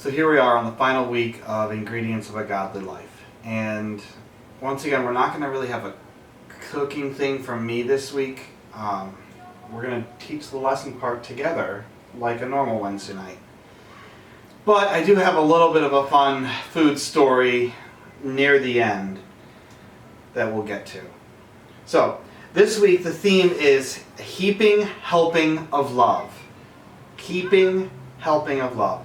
So here we are on the final week of Ingredients of a Godly Life. And once again, we're not going to really have a cooking thing from me this week. We're going to teach the lesson part together like a normal Wednesday night. But I do have a little bit of a fun food story near the end that we'll get to. So this week the theme is Heaping, Helping of Love. Heaping, Helping of Love.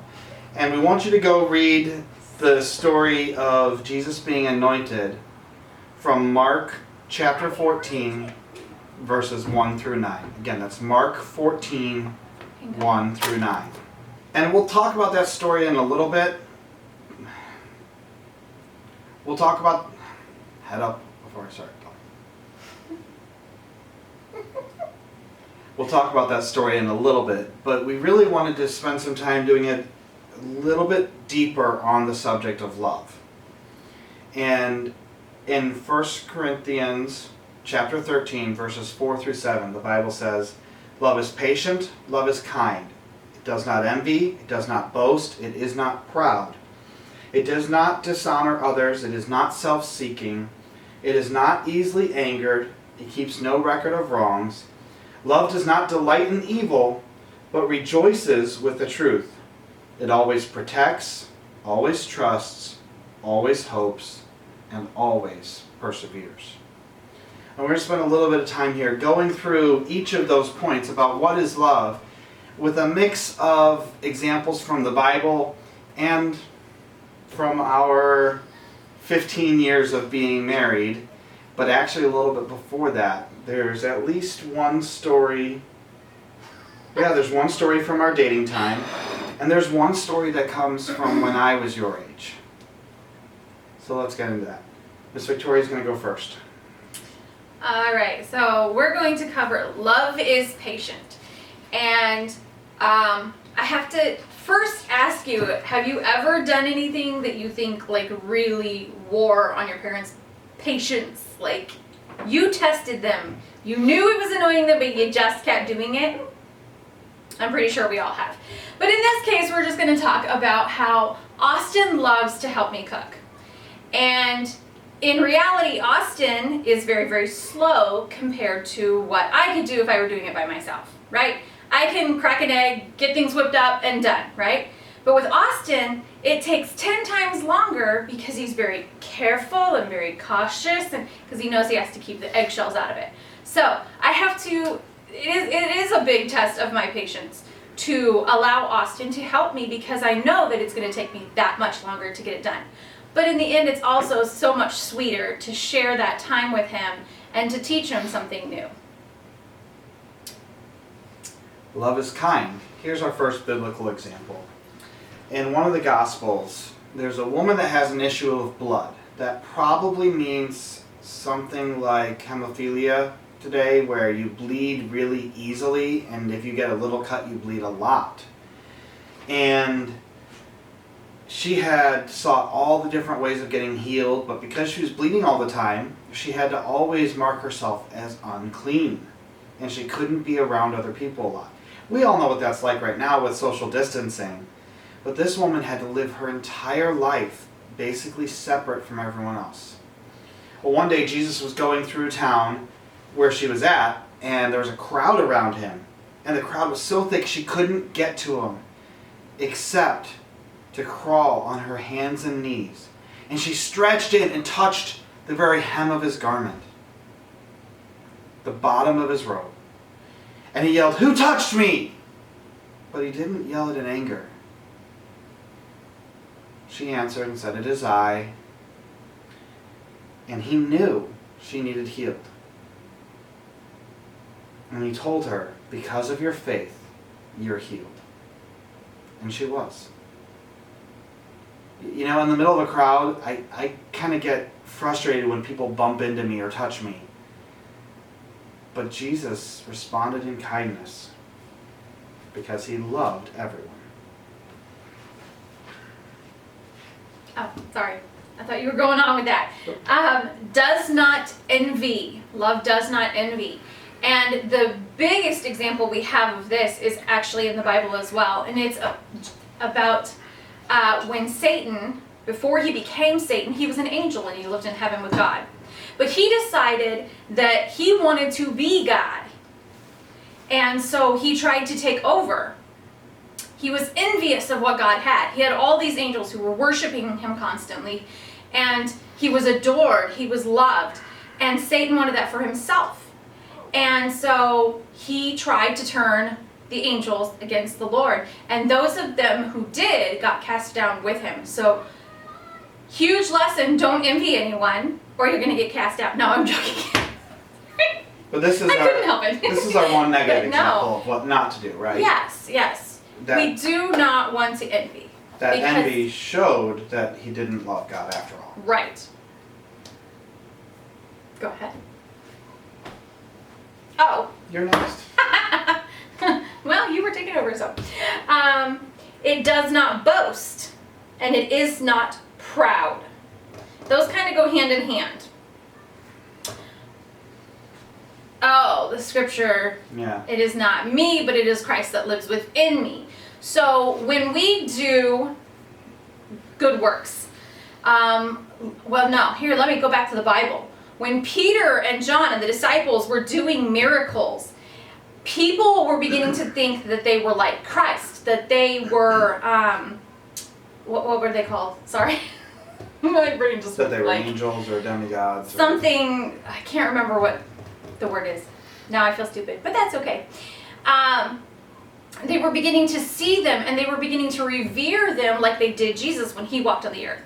And we want you to go read the story of Jesus being anointed from Mark chapter 14, verses 1 through 9. Again, that's Mark 14, 1 through 9. And we'll talk about that story in a little bit. We'll talk about... Head up before I start talking. We'll talk about that story in a little bit, but we really wanted to spend some time doing it a little bit deeper on the subject of love. And in 1 Corinthians chapter 13, verses 4 through 7, the Bible says, "Love is patient, love is kind. It does not envy, it does not boast, it is not proud. It does not dishonor others, it is not self-seeking, it is not easily angered, it keeps no record of wrongs. Love does not delight in evil, but rejoices with the truth. It always protects, always trusts, always hopes, and always perseveres." And we're going to spend a little bit of time here going through each of those points about what is love with a mix of examples from the Bible and from our 15 years of being married, but actually a little bit before that. There's at least one story. Yeah, there's one story from our dating time. And there's one story that comes from when I was your age. So let's get into that. Miss Victoria's going to go first. Alright, so we're going to cover love is patient. And I have to first ask you, have you ever done anything that you think like really wore on your parents' patience? Like you tested them. You knew it was annoying them, but you just kept doing it? I'm pretty sure we all have. But in this case, we're just going to talk about how Austin loves to help me cook. And in reality, Austin is very, very slow compared to what I could do if I were doing it by myself, right? I can crack an egg, get things whipped up, and done, right? But with Austin, it takes 10 times longer because he's very careful and very cautious, and because he knows he has to keep the eggshells out of it. So I have to... It is a big test of my patience to allow Austin to help me because I know that it's going to take me that much longer to get it done. But in the end, it's also so much sweeter to share that time with him and to teach him something new. Love is kind. Here's our first biblical example. In one of the Gospels, there's a woman that has an issue of blood. That probably means something like hemophilia today, where you bleed really easily, and if you get a little cut, you bleed a lot. And she had sought all the different ways of getting healed, but because she was bleeding all the time, she had to always mark herself as unclean, and she couldn't be around other people a lot. We all know what that's like right now with social distancing, but this woman had to live her entire life basically separate from everyone else. Well, one day Jesus was going through town where she was at, and there was a crowd around him, and the crowd was so thick she couldn't get to him except to crawl on her hands and knees, and she stretched in and touched the very hem of his garment, the bottom of his robe, and he yelled, "Who touched me?" But he didn't yell it in anger. She answered and said, "It is I." And he knew she needed healed. And he told her, "Because of your faith, you're healed." And she was. You know, in the middle of a crowd, I kind of get frustrated when people bump into me or touch me. But Jesus responded in kindness because he loved everyone. Oh, sorry. I thought you were going on with that. Does not envy. Love does not envy. And the biggest example we have of this is actually in the Bible as well. And it's about when Satan, before he became Satan, he was an angel and he lived in heaven with God. But he decided that he wanted to be God. And so he tried to take over. He was envious of what God had. He had all these angels who were worshiping him constantly. And he was adored. He was loved. And Satan wanted that for himself. And so he tried to turn the angels against the Lord. And those of them who did got cast down with him. So, huge lesson, don't envy anyone or you're going to get cast out. No, I'm joking. But this is I couldn't help it. This is our one negative But no. example of what not to do, right? Yes, yes. That, We do not want to envy. that because- envy showed that he didn't love God after all. Right. Go ahead. Oh. You're next. Well, you were taking over, so. It does not boast, and it is not proud. Those kind of go hand in hand. Oh, the scripture, Yeah. it is not me, but it is Christ that lives within me. So when we do good works, well, no, here, let me go back to the Bible. When Peter and John and the disciples were doing miracles, people were beginning to think that they were like Christ, that they were, what were they called? Sorry. My brain just That they were blank. angels or demigods. Or Something, I can't remember what the word is. Now I feel stupid, but that's okay. They were beginning to see them and they were beginning to revere them like they did Jesus when he walked on the earth.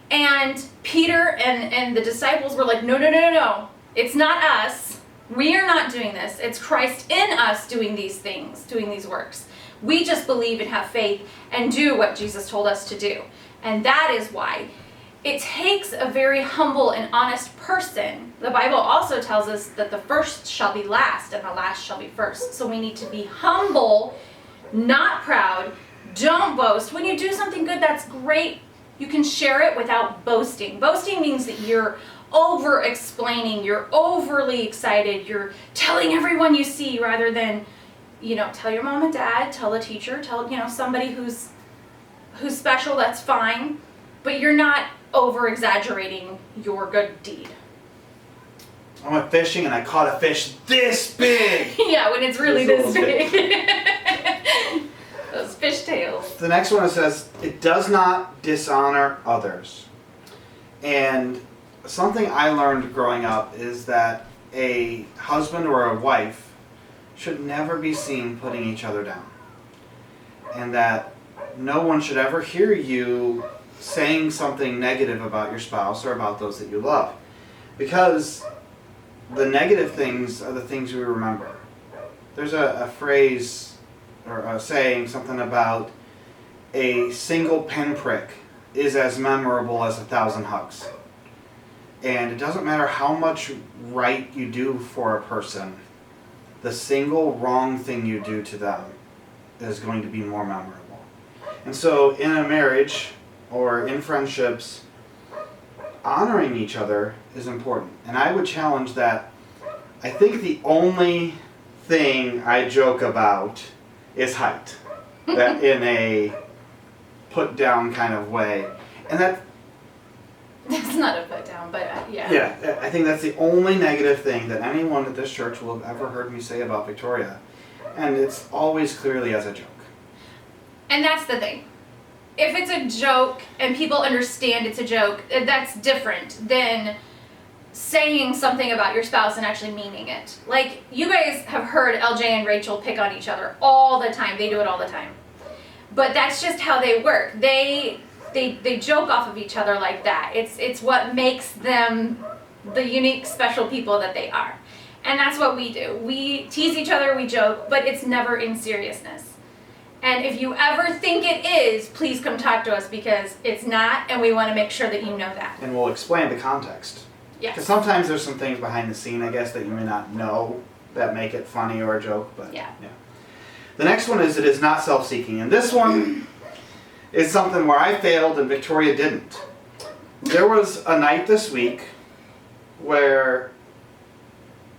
And Peter and the disciples were like, no, no, no, no, no. It's not us. We are not doing this. It's Christ in us doing these things, doing these works. We just believe and have faith and do what Jesus told us to do. And that is why it takes a very humble and honest person. The Bible also tells us that the first shall be last and the last shall be first. So we need to be humble, not proud. Don't boast. When you do something good, that's great. You can share it without boasting. Boasting means that you're over explaining, you're overly excited, you're telling everyone you see rather than, tell your mom and dad, tell a teacher, tell, somebody who's special, that's fine. But you're not over exaggerating your good deed. I went fishing and I caught a fish this big. Yeah, when it's really It's a this little big. Those fish tails. The next one, it says, it does not dishonor others. And something I learned growing up is that a husband or a wife should never be seen putting each other down. And that no one should ever hear you saying something negative about your spouse or about those that you love. Because the negative things are the things we remember. There's a phrase or a saying, something about a single pinprick is as memorable as 1,000 hugs. And it doesn't matter how much right you do for a person, the single wrong thing you do to them is going to be more memorable. And so in a marriage or in friendships, honoring each other is important. And I would challenge that. I think the only thing I joke about is height, that in a put down kind of way. And that It's not a put down, but yeah. Yeah, I think that's the only negative thing that anyone at this church will have ever heard me say about Victoria. And it's always clearly as a joke. And that's the thing. If it's a joke and people understand it's a joke, that's different than saying something about your spouse and actually meaning it. Like, you guys have heard LJ and Rachel pick on each other all the time. They do it all the time. But that's just how they work. They joke off of each other like that. It's what makes them the unique, special people that they are. And that's what we do. We tease each other, we joke, but it's never in seriousness. And if you ever think it is, please come talk to us because it's not, and we want to make sure that you know that. And we'll explain the context. Because Yes. sometimes there's some things behind the scene, I guess, that you may not know that make it funny or a joke. But Yeah. The next one is it is not self-seeking. And this one is something where I failed and Victoria didn't. There was a night this week where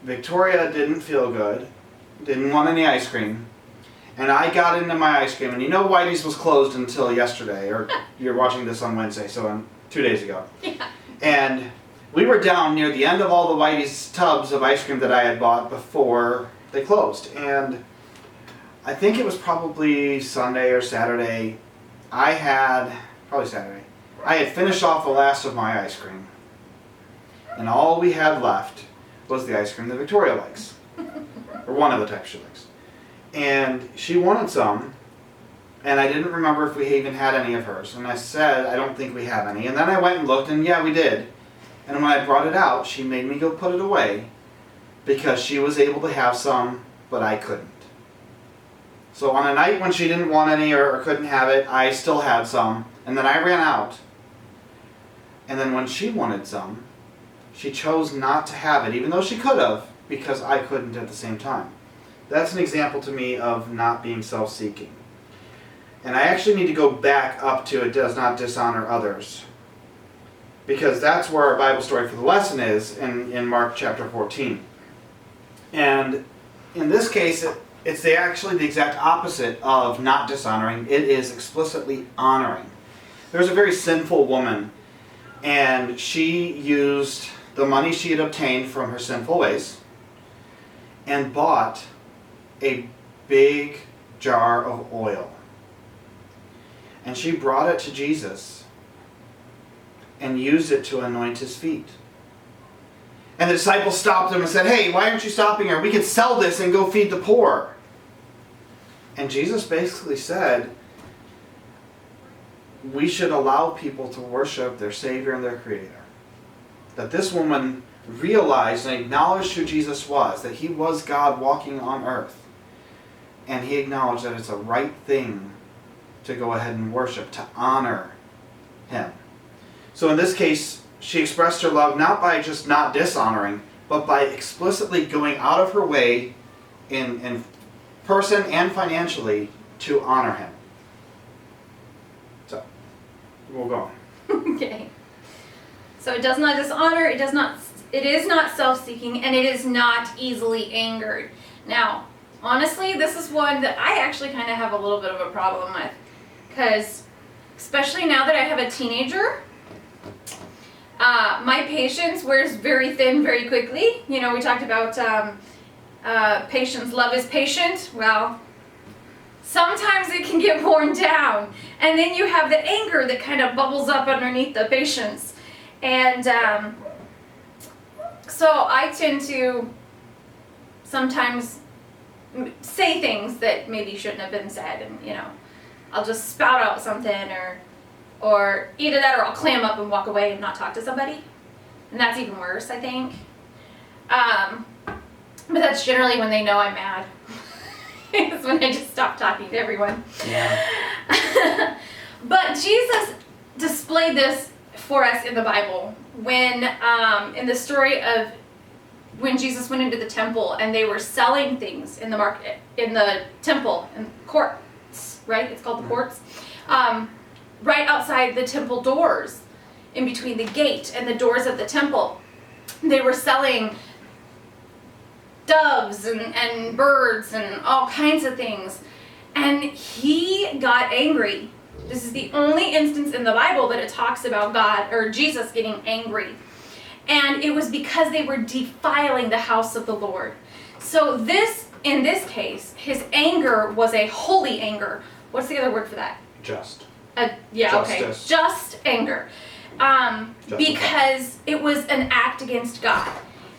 Victoria didn't feel good, didn't want any ice cream, And I got into my ice cream, and you know Whitey's was closed until yesterday, or you're watching this on Wednesday, so 2 days ago. Yeah. And we were down near the end of all the Whitey's tubs of ice cream that I had bought before they closed. And I think it was probably Sunday or Saturday. Probably Saturday. I had finished off the last of my ice cream. And all we had left was the ice cream that Victoria likes. Or one of the types she likes. And she wanted some, and I didn't remember if we even had any of hers. And I said, I don't think we have any. And then I went and looked, and yeah, we did. And when I brought it out, she made me go put it away because she was able to have some, but I couldn't. So on a night when she didn't want any or couldn't have it, I still had some, and then I ran out. And then when she wanted some, she chose not to have it, even though she could have, because I couldn't at the same time. That's an example to me of not being self-seeking. And I actually need to go back up to it does not dishonor others. Because that's where our Bible story for the lesson is in Mark chapter 14. And in this case, it's actually the exact opposite of not dishonoring. It is explicitly honoring. There's a very sinful woman, and she used the money she had obtained from her sinful ways and bought a big jar of oil. And she brought it to Jesus and used it to anoint his feet. And the disciples stopped him and said, hey, why aren't you stopping her? We could sell this and go feed the poor. And Jesus basically said, we should allow people to worship their Savior and their Creator. That this woman realized and acknowledged who Jesus was, that he was God walking on earth. And he acknowledged that it's a right thing to go ahead and worship, to honor him. So in this case, she expressed her love not by just not dishonoring, but by explicitly going out of her way in person and financially to honor him. So, we'll go on. Okay. So it does not dishonor, it is not self-seeking, and it is not easily angered. Now, honestly, this is one that I actually kind of have a little bit of a problem with. Because, especially now that I have a teenager, my patience wears very thin very quickly. You know, we talked about patience, love is patient. Well, sometimes it can get worn down. And then you have the anger that kind of bubbles up underneath the patience. And so I tend to sometimes say things that maybe shouldn't have been said. And, you know, I'll just spout out something or either that or I'll clam up and walk away and not talk to somebody. And that's even worse, I think. But that's generally when they know I'm mad. It's when I just stop talking to everyone. Yeah. But Jesus displayed this for us in the Bible when, in the story of when Jesus went into the temple and they were selling things in the market, in the temple, in courts, right? It's called the courts. Right outside the temple doors, in between the gate and the doors of the temple. They were selling doves and birds and all kinds of things. And he got angry. This is the only instance in the Bible that it talks about God or Jesus getting angry. And it was because they were defiling the house of the Lord. So in this case, his anger was a holy anger. What's the other word for that? Just. Okay. Just anger. Because it was an act against God.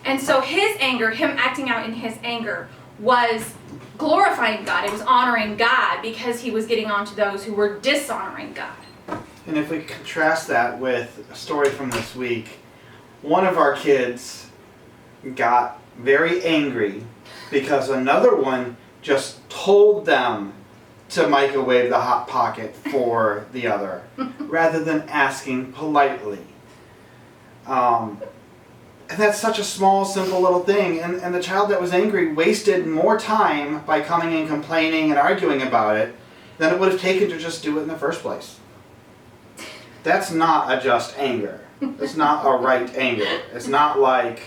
And so his anger, him acting out in his anger, was glorifying God. It was honoring God because he was getting on to those who were dishonoring God. And if we contrast that with a story from this week, one of our kids got very angry because another one just told them to microwave the Hot Pocket for the other, rather than asking politely. And that's such a small, simple little thing. And the child that was angry wasted more time by coming and complaining and arguing about it than it would have taken to just do it in the first place. That's not a just anger. It's not a right anger. It's not like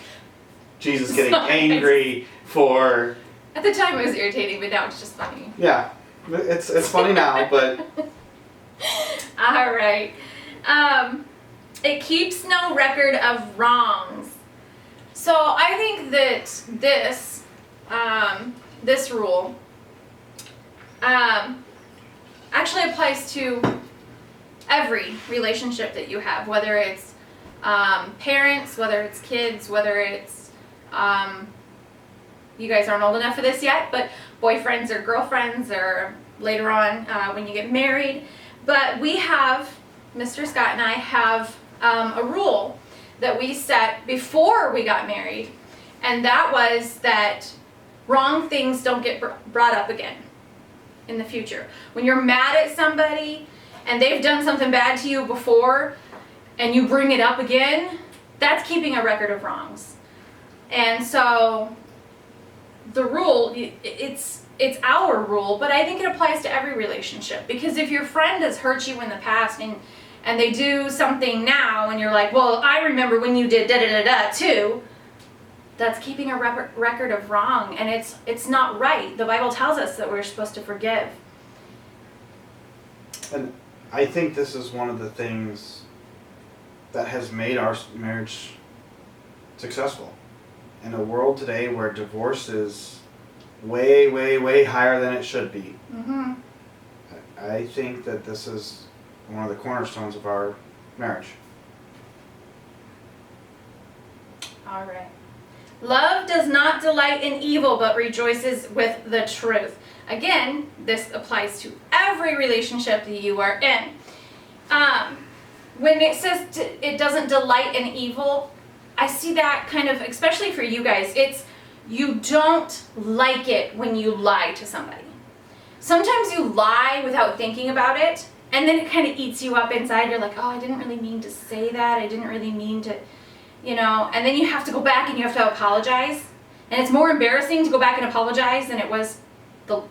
Jesus getting angry for... At the time it was irritating, but now it's just funny. Yeah. It's funny now, but All right. It keeps no record of wrongs. So I think that this rule actually applies to every relationship that you have, whether it's parents, whether it's kids, whether it's you guys aren't old enough for this yet, but boyfriends or girlfriends, or later on when you get married. But we have, Mr. Scott and I have a rule that we set before we got married, and that was that wrong things don't get brought up again in the future. When you're mad at somebody and they've done something bad to you before and you bring it up again, that's keeping a record of wrongs. And so the rule, it's our rule, but I think it applies to every relationship, because if your friend has hurt you in the past and they do something now and you're like, well, I remember when you did da-da-da-da too, that's keeping a record of wrong, and it's not right. The Bible tells us that we're supposed to forgive. And I think this is one of the things that has made our marriage successful. In a world today where divorce is way, way, way higher than it should be, Mm-hmm. I think that this is one of the cornerstones of our marriage. All right. Love does not delight in evil, but rejoices with the truth. Again, this applies to every relationship that you are in. When it says it doesn't delight in evil, I see that kind of, especially for you guys, it's you don't like it when you lie to somebody. Sometimes you lie without thinking about it, and then it kind of eats you up inside. You're like, oh, I didn't really mean to say that. I didn't really mean to, and then you have to go back and you have to apologize. And it's more embarrassing to go back and apologize than it was, to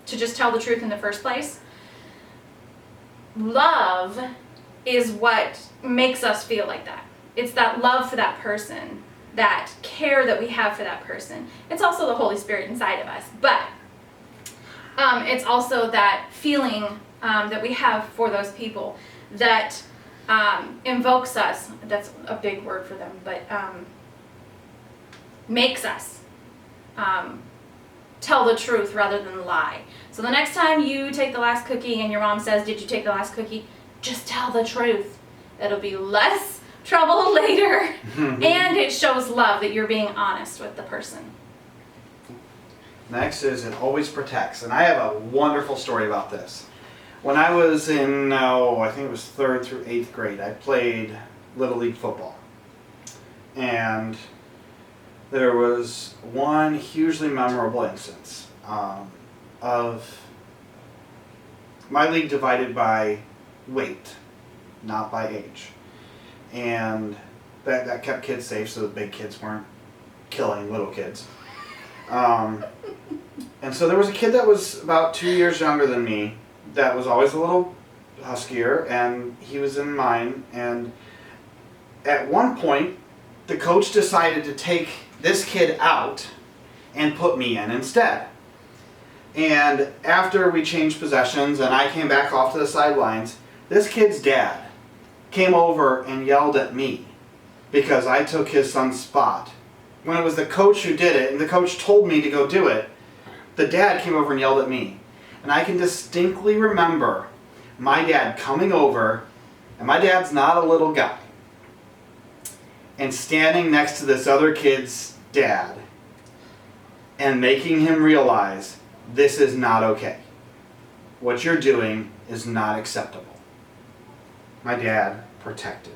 just tell the truth in the first place. Love is what makes us feel like that. It's that love for that person, that care that we have for that person. It's also the Holy Spirit inside of us, but it's also that feeling that we have for those people that invokes us. That's a big word for them, but makes us tell the truth rather than lie. So the next time you take the last cookie and your mom says, "Did you take the last cookie?" just tell the truth. It'll be less trouble later, and it shows love that you're being honest with the person. Next is it always protects, and I have a wonderful story about this. When I was in, I think it was 3rd through 8th grade, I played Little League football. And there was one hugely memorable instance of my league divided by weight, not by age. And that kept kids safe so the big kids weren't killing little kids. And so there was a kid that was about 2 years younger than me that was always a little huskier, and he was in mine. And at one point, the coach decided to take this kid out and put me in instead. And after we changed possessions and I came back off to the sidelines, this kid's dad came over and yelled at me because I took his son's spot. When it was the coach who did it, and the coach told me to go do it, the dad came over and yelled at me. And I can distinctly remember my dad coming over, and my dad's not a little guy, and standing next to this other kid's dad and making him realize, this is not okay. What you're doing is not acceptable. My dad protected.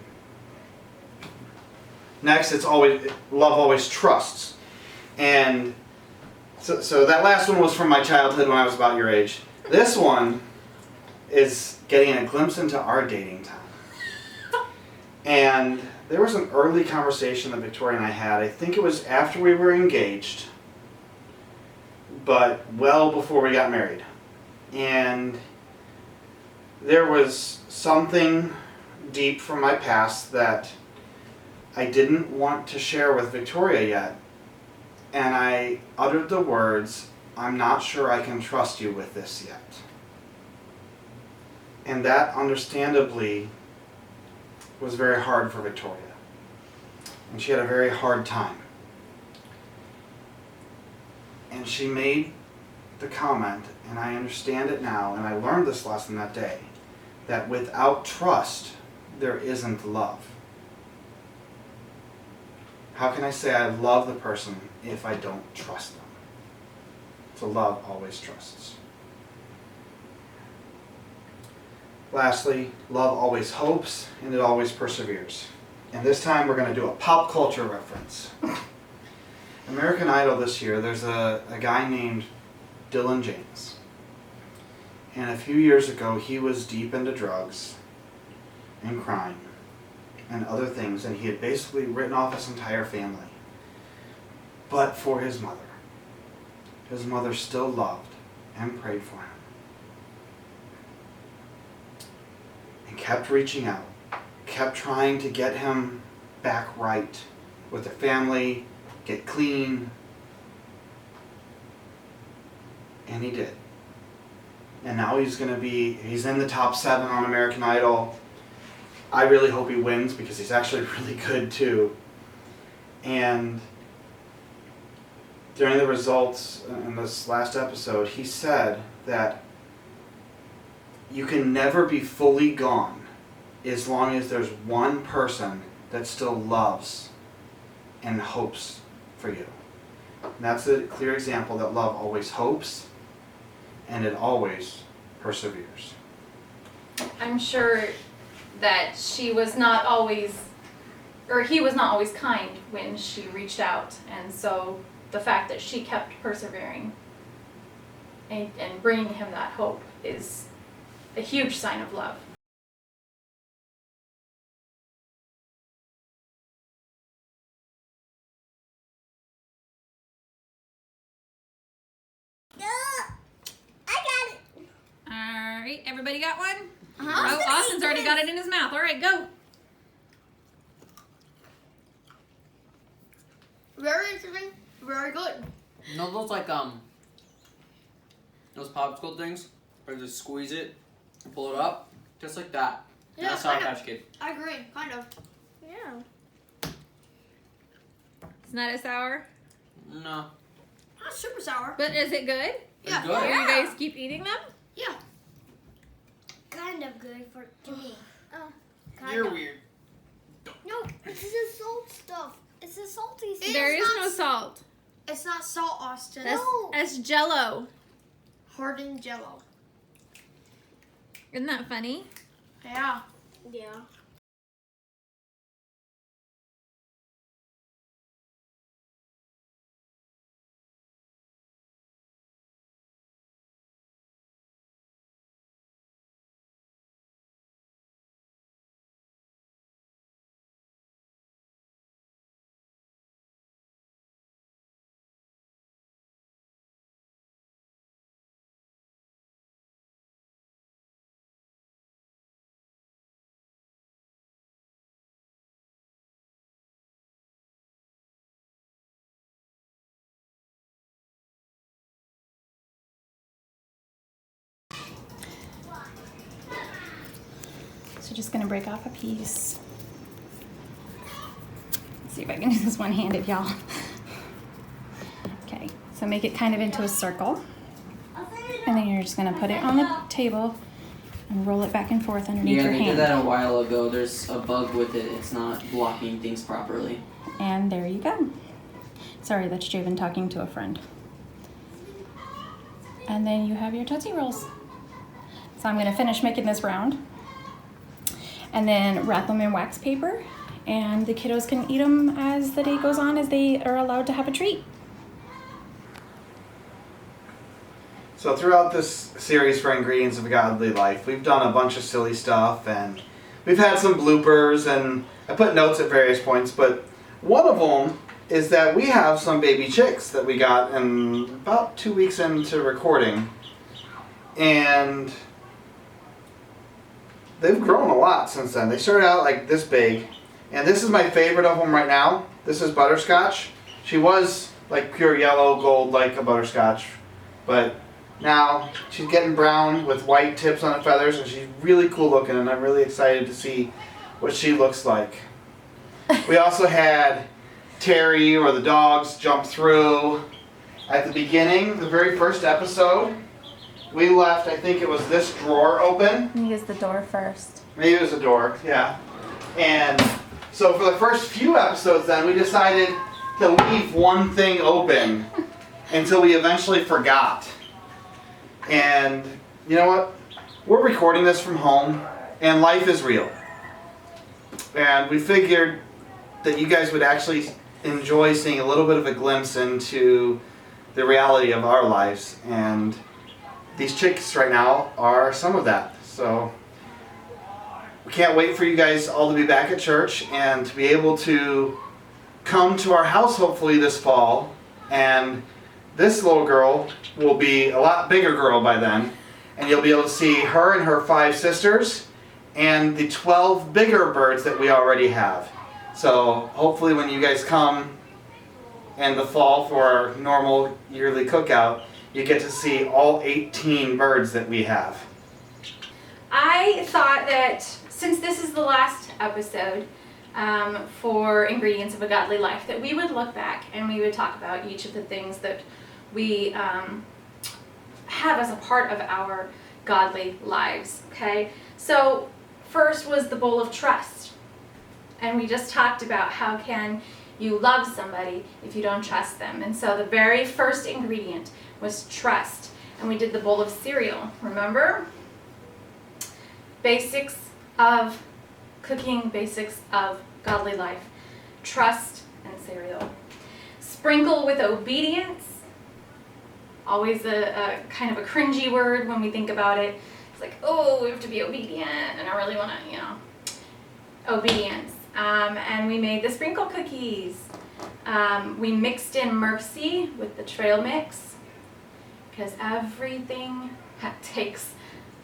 Next, love always trusts. And so that last one was from my childhood when I was about your age. This one is getting a glimpse into our dating time. And there was an early conversation that Victoria and I had. I think it was after we were engaged, but well before we got married. And there was something deep from my past that I didn't want to share with Victoria yet. And I uttered the words, I'm not sure I can trust you with this yet. And that, understandably, was very hard for Victoria. And she had a very hard time. And she made the comment, and I understand it now, and I learned this lesson that day, that without trust, there isn't love. How can I say I love the person if I don't trust them? So love always trusts. Lastly, love always hopes and it always perseveres. And this time we're going to do a pop culture reference. American Idol this year, there's a guy named Dylan James. And a few years ago, he was deep into drugs and crime and other things, and he had basically written off his entire family. But for his mother still loved and prayed for him. And kept reaching out, kept trying to get him back right with the family, get clean. And he did. And now he's in the top 7 on American Idol. I really hope he wins because he's actually really good too. And during the results in this last episode, he said that you can never be fully gone as long as there's one person that still loves and hopes for you. And that's a clear example that love always hopes and it always perseveres. I'm sure that she was not always, or he was not always kind when she reached out. And so the fact that she kept persevering and bringing him that hope is a huge sign of love. Alright, everybody got one? Oh, Austin's already got it in his mouth. Alright, go. Very interesting. Very good. You know those those popsicle things where you just squeeze it and pull it up? Just like that. Yeah, That's Sour kind of. Patch Kid. I agree, kind of. Yeah. It's not as sour, No. Not super sour. but is it good? Yeah. It's good. Do you guys keep eating them? Yeah. Kind of good to me. You're weird. No, it's the salt stuff. It's the salty stuff. There is not no salt. It's not salt, Austin. That's Jello. Hardened Jello. Isn't that funny? Yeah. Yeah. So just gonna break off a piece. Let's see if I can do this one-handed, y'all. Okay, so make it kind of into a circle. And then you're just gonna put it on the table and roll it back and forth underneath Yeah, your they hand. did that a while ago. There's a bug with it. It's not blocking things properly. And there you go. Sorry, that's Javen talking to a friend. And then you have your Tootsie Rolls. So I'm gonna finish making this round. And then wrap them in wax paper. And the kiddos can eat them as the day goes on, as they are allowed to have a treat. So throughout this series for Ingredients of a Godly Life, we've done a bunch of silly stuff and we've had some bloopers and I put notes at various points, but one of them is that we have some baby chicks that we got in about 2 weeks into recording. And they've grown a lot since then. They started out like this big. And this is my favorite of them right now. This is Butterscotch. She was like pure yellow gold like a butterscotch. But now she's getting brown with white tips on the feathers, and she's really cool looking, and I'm really excited to see what she looks like. We also had Terry, or the dogs, jump through. At the beginning, the very first episode, we left, I think it was this drawer open. Use the door first. Maybe it was a door, yeah. And so for the first few episodes then, we decided to leave one thing open until we eventually forgot. And you know what? We're recording this from home, and life is real. And we figured that you guys would actually enjoy seeing a little bit of a glimpse into the reality of our lives. And these chicks right now are some of that. So we can't wait for you guys all to be back at church and to be able to come to our house hopefully this fall. And this little girl will be a lot bigger girl by then. And you'll be able to see her and her 5 sisters and the 12 bigger birds that we already have. So hopefully when you guys come in the fall for our normal yearly cookout, you get to see all 18 birds that we have. I thought that since this is the last episode for Ingredients of a Godly Life, that we would look back and we would talk about each of the things that we have as a part of our godly lives, okay? So first was the bowl of trust. And we just talked about how can you love somebody if you don't trust them. And so the very first ingredient was trust. And we did the bowl of cereal, remember? Basics of cooking, basics of godly life. Trust and cereal. Sprinkle with obedience. Always a kind of a cringy word when we think about it. It's like, oh, we have to be obedient, and I really want to, obedience. And we made the sprinkle cookies. We mixed in mercy with the trail mix, because everything takes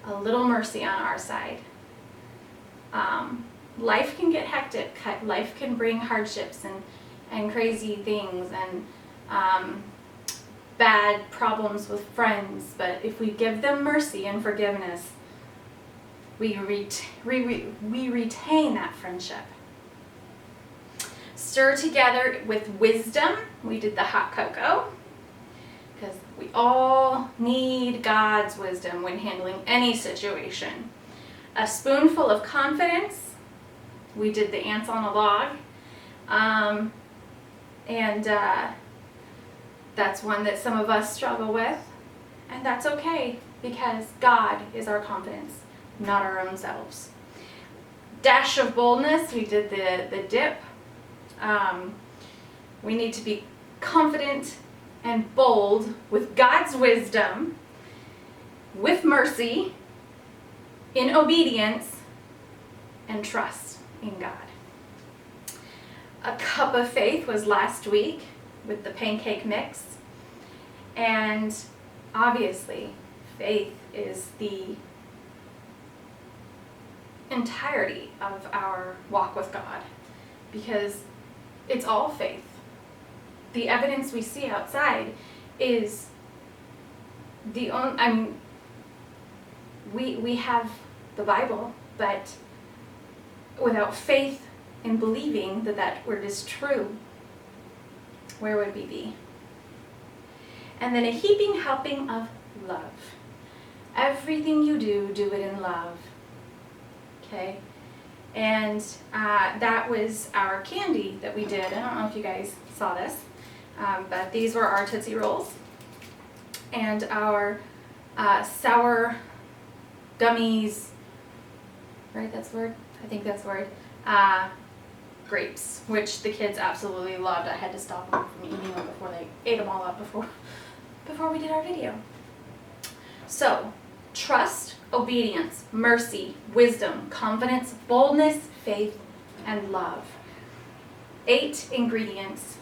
a little mercy on our side. Life can get hectic. Life can bring hardships and crazy things and bad problems with friends. But if we give them mercy and forgiveness, we retain that friendship. Stir together with wisdom. We did the hot cocoa, because we all need God's wisdom when handling any situation. A spoonful of confidence. We did the ants on a log. That's one that some of us struggle with. And that's okay, because God is our confidence, not our own selves. Dash of boldness. We did the dip. We need to be confident and bold with God's wisdom, with mercy, in obedience, and trust in God. A cup of faith was last week with the pancake mix. And obviously, faith is the entirety of our walk with God, because it's all faith. The evidence we see outside is the only, we have the Bible, but without faith in believing that word is true, where would we be? And then a heaping helping of love. Everything you do, do it in love. Okay? And that was our candy that we did. I don't know if you guys saw this, but these were our Tootsie Rolls. And our sour gummies, right, that's the word? I think that's the word. Grapes, which the kids absolutely loved. I had to stop them from eating them before they ate them all up before we did our video. So, trust, obedience, mercy, wisdom, confidence, boldness, faith, and love. 8 ingredients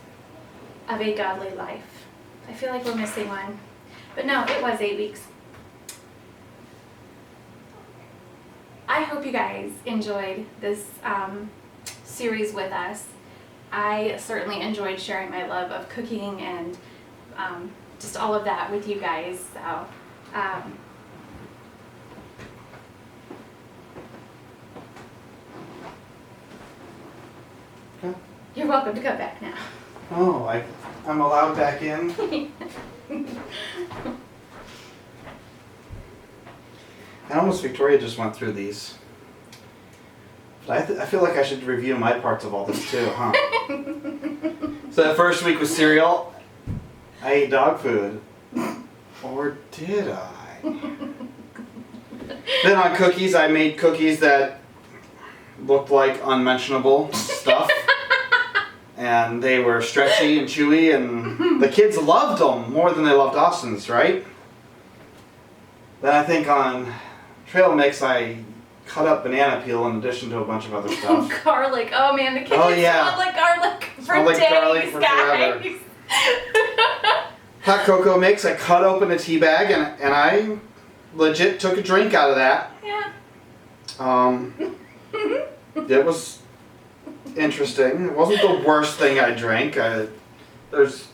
of a godly life. I feel like we're missing one, but no, it was 8 weeks. I hope you guys enjoyed this series with us. I certainly enjoyed sharing my love of cooking and just all of that with you guys. So, Okay. you're welcome to come back now. Oh, I'm allowed back in? I almost Victoria just went through these. But I feel like I should review my parts of all this too, huh? So the first week was cereal. I ate dog food. Or did I? Then on cookies, I made cookies that looked like unmentionable stuff. And they were stretchy and chewy, and the kids loved them more than they loved Austin's, right? Then I think on trail mix, I cut up banana peel in addition to a bunch of other stuff. Garlic. Oh man, the kitchen Oh, yeah. smelled like garlic for Smelled like days, garlic for guys. Hot cocoa mix, I cut open a tea bag and I legit took a drink out of that. Yeah. It was interesting. It wasn't the worst thing I drank. There's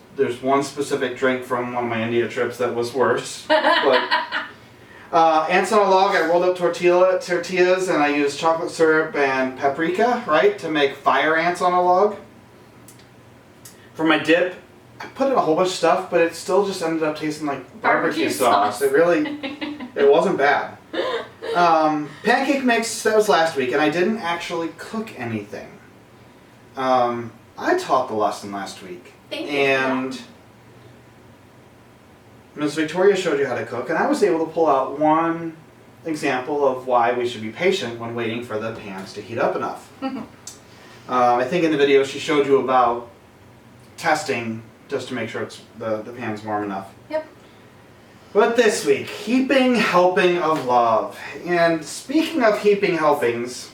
one specific drink from one of my India trips that was worse. But ants on a log, I rolled up tortillas and I used chocolate syrup and paprika, right, to make fire ants on a log. For my dip, I put in a whole bunch of stuff, but it still just ended up tasting like barbecue sauce. It wasn't bad. Pancake mix, that was last week, and I didn't actually cook anything. I taught the lesson last week. Thank you. And Ms. Victoria showed you how to cook, and I was able to pull out one example of why we should be patient when waiting for the pans to heat up enough. I think in the video she showed you about testing just to make sure the pan's warm enough. Yep. But this week, heaping helping of love. And speaking of heaping helpings,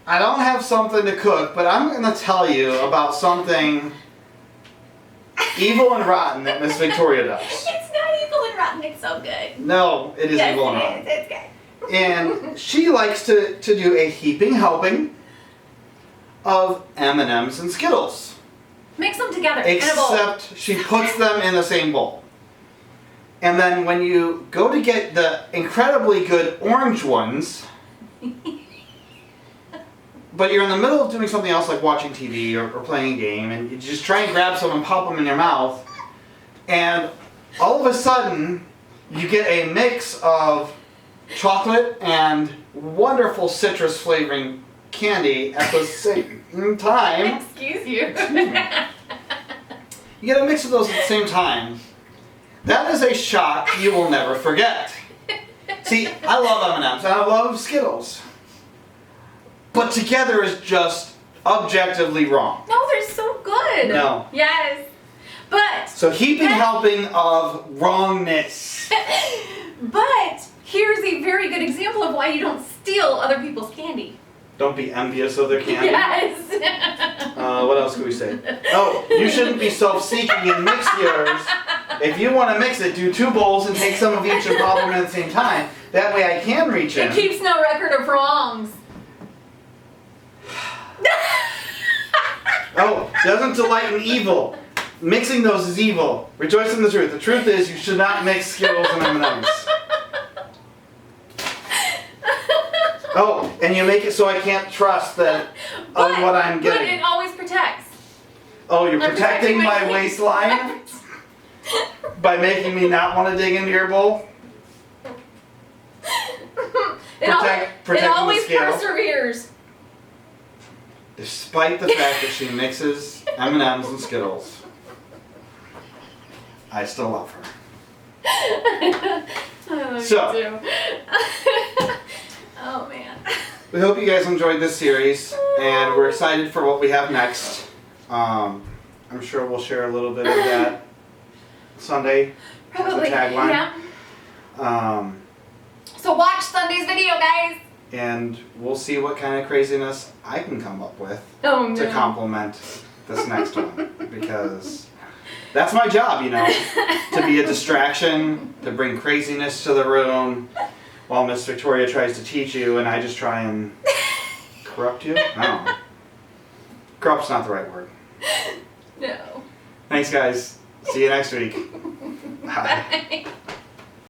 I don't have something to cook, but I'm going to tell you about something evil and rotten that Miss Victoria does. It's not evil and rotten, it's so good. No, it is evil and rotten. It's good. And she likes to do a heaping helping of M&Ms and Skittles. Mix them together in a bowl. Except she puts them in the same bowl. And then when you go to get the incredibly good orange ones, but you're in the middle of doing something else like watching TV or playing a game, and you just try and grab some and pop them in your mouth, and all of a sudden you get a mix of chocolate and wonderful citrus flavoring candy at the same time. Excuse you. You get a mix of those at the same time. That is a shock you will never forget. See, I love M&Ms and I love Skittles. But together is just objectively wrong. No, they're so good. No. Yes. But. So heaping helping of wrongness. But here's a very good example of why you don't steal other people's candy. Don't be envious of their candy. Yes. What else could we say? Oh, you shouldn't be self-seeking and mix yours. If you want to mix it, do 2 bowls and take some of each and pop them in at the same time. That way I can reach in. It keeps no record of wrongs. Oh, doesn't delight in evil. Mixing those is evil. Rejoice in the truth. The truth is you should not mix Skittles and M&Ms. Oh, and you make it so I can't trust that on what I'm But getting. it always protects. Oh, you're I'm protecting my waistline by making me not want to dig into your bowl? It Protecting always the scale. perseveres. Despite the fact that she mixes M&Ms and Skittles, I still love her. Oh, So. me too. Oh man. We hope you guys enjoyed this series, and we're excited for what we have next. I'm sure we'll share a little bit of that Sunday Probably. as a tagline. Yeah. So watch Sunday's video, guys. And we'll see what kind of craziness I can come up with Oh no. to complement this next one, because that's my job, you know, to be a distraction, to bring craziness to the room, while Miss Victoria tries to teach you, and I just try and corrupt you? I don't know. Corrupt's not the right word. No. Thanks, guys. See you next week. Bye. Bye.